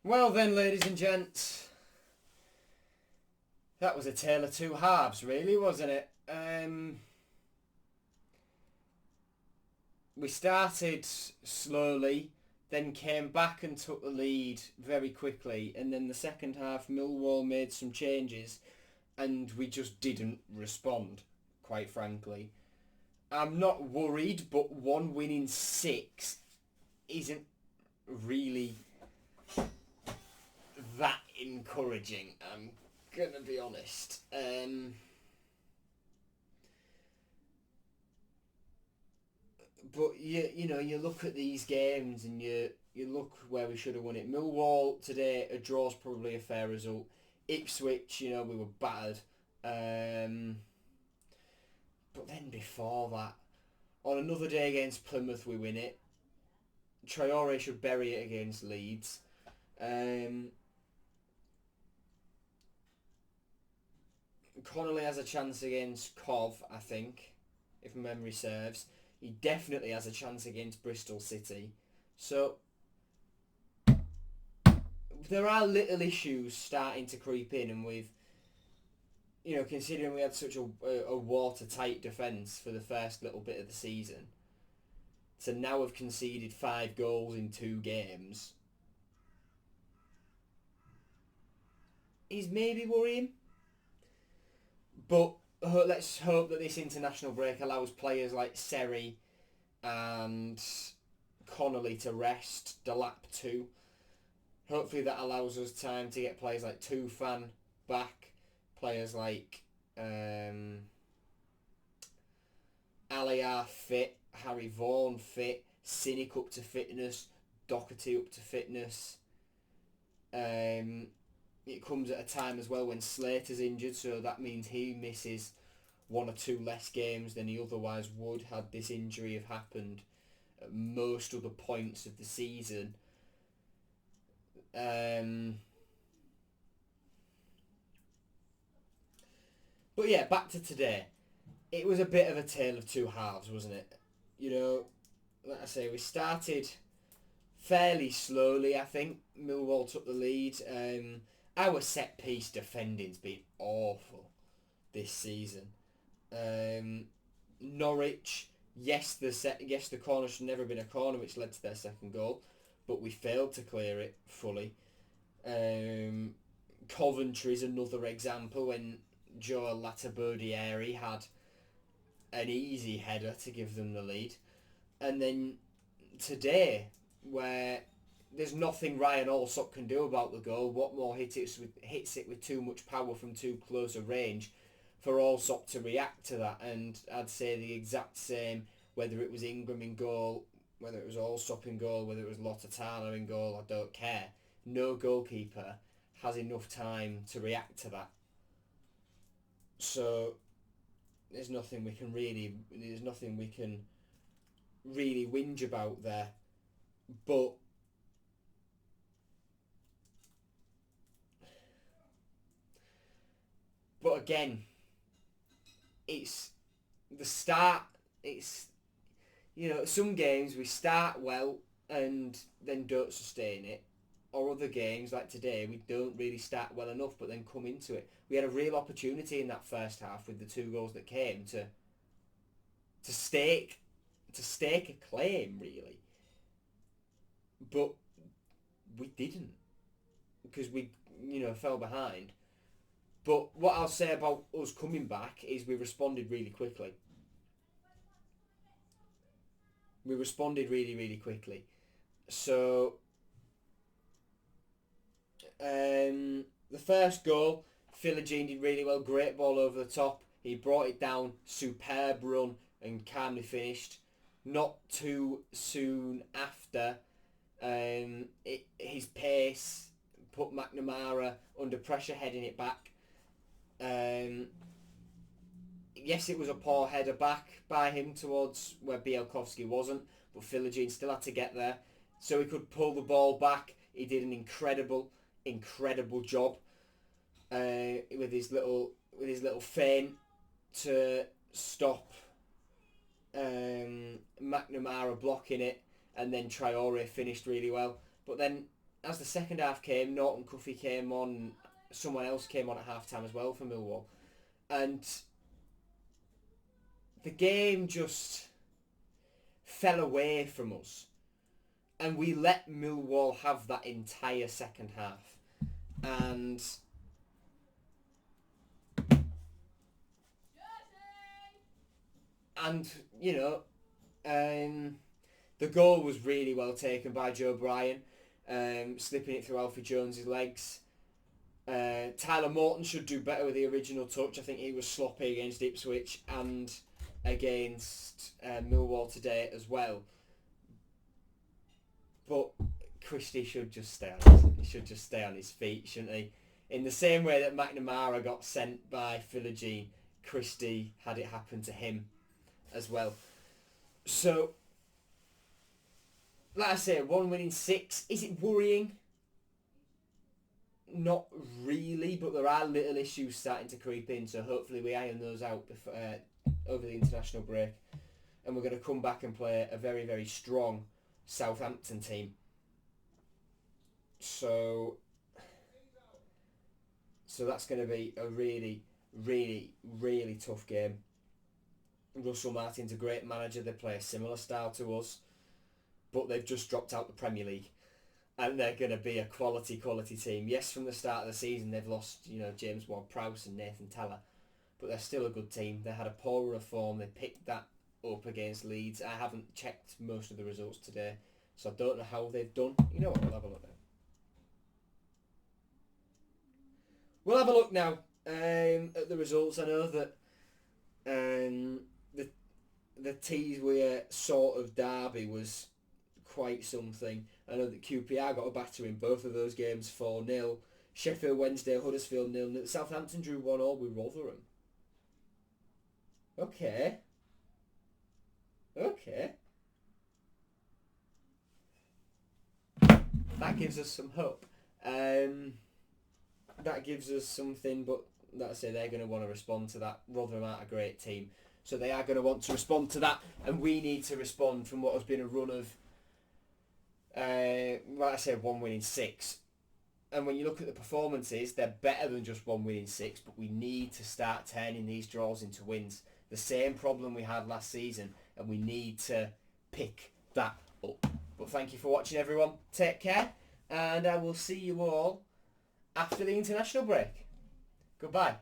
Well then, ladies and gents, that was a tale of two halves, really, wasn't it? We started slowly, then came back and took the lead very quickly, and then the second half, Millwall made some changes, and we just didn't respond, quite frankly. I'm not worried, but one win in six isn't really that encouraging. I'm gonna be honest. But you look at these games and you look where we should have won it. Millwall today, a draw's probably a fair result. Ipswich, we were battered. But then before that, on another day against Plymouth, we win it. Traore should bury it against Leeds. Connolly has a chance against Cov, I think, if memory serves. He definitely has a chance against Bristol City. So there are little issues starting to creep in, and with considering we had such a watertight defence for the first little bit of the season, to now have conceded 5 goals in 2 games is maybe worrying. But let's hope that this international break allows players like Seri and Connolly to rest, Delap too. Hopefully that allows us time to get players like Tufan back, players like Aliar fit, Harry Vaughan fit, Cynic up to fitness, Doherty up to fitness. It comes at a time as well when Slater's injured, so that means he misses 1 or 2 less games than he otherwise would had this injury have happened at most other points of the season. But yeah, back to today. It was a bit of a tale of two halves, wasn't it? Like I say, we started fairly slowly, I think. Millwall took the lead. Our set-piece defending's been awful this season. Norwich, yes, the corner should never have been a corner, which led to their second goal, but we failed to clear it fully. Coventry's another example when Joel Latabodieri had an easy header to give them the lead. And then today, where there's nothing Ryan Allsop can do about the goal. Watmore hits it with too much power from too close a range for Allsop to react to that. And I'd say the exact same, whether it was Ingram in goal, whether it was Allsop in goal, whether it was Lottatana in goal, I don't care. No goalkeeper has enough time to react to that. So there's nothing we can really whinge about there. But again, it's the start. It's some games we start well and then don't sustain it, or other games like today we don't really start well enough but then come into it. We had a real opportunity in that first half with the 2 goals that came to stake a claim, really, but we didn't because we fell behind. But what I'll say about us coming back is we responded really quickly. We responded really, really quickly. So, the first goal, Philogene did really well. Great ball over the top. He brought it down. Superb run and calmly finished. Not too soon after, his pace put McNamara under pressure, heading it back. Yes, it was a poor header back by him towards where Bielkowski wasn't, but Philogene still had to get there, so he could pull the ball back. He did an incredible job with his little feint to stop McNamara blocking it, and then Traore finished really well. But then as the second half came, Norton Cuffy came on, someone else came on at half-time as well for Millwall. And the game just fell away from us. And we let Millwall have that entire second half. And you know, the goal was really well taken by Joe Bryan, slipping it through Alfie Jones's legs. Tyler Morton should do better with the original touch. I think he was sloppy against Ipswich and against Millwall today as well. But Christie should just stay on his feet, shouldn't he? In the same way that McNamara got sent by Philogene, Christie had it happen to him as well. So, like I say, 1 win in 6. Is it worrying? Not really, but there are little issues starting to creep in, so hopefully we iron those out before, over the international break. And we're going to come back and play a very, very strong Southampton team. So that's going to be a really, really, really tough game. Russell Martin's a great manager. They play a similar style to us, but they've just dropped out the Premier League. And they're going to be a quality team. Yes, from the start of the season they've lost, James Ward-Prowse and Nathan Teller, but they're still a good team. They had a poor run of form. They picked that up against Leeds. I haven't checked most of the results today, so I don't know how they've done. You know what? We'll have a look now. We'll have a look now at the results. I know that the Teeswear sort of derby was quite something. I know that QPR got a batter in both of those games, 4-0. Sheffield Wednesday, Huddersfield 0-0. Southampton drew 1-1 with Rotherham. Okay. That gives us some hope. That gives us something, but like I say, they're going to want to respond to that. Rotherham aren't a great team, so they are going to want to respond to that, and we need to respond from what has been a run of, like I said, 1 win in 6. And when you look at the performances, they're better than just 1 win in 6, but we need to start turning these draws into wins. The same problem we had last season, and we need to pick that up. But thank you for watching, everyone. Take care, and I will see you all after the international break. Goodbye.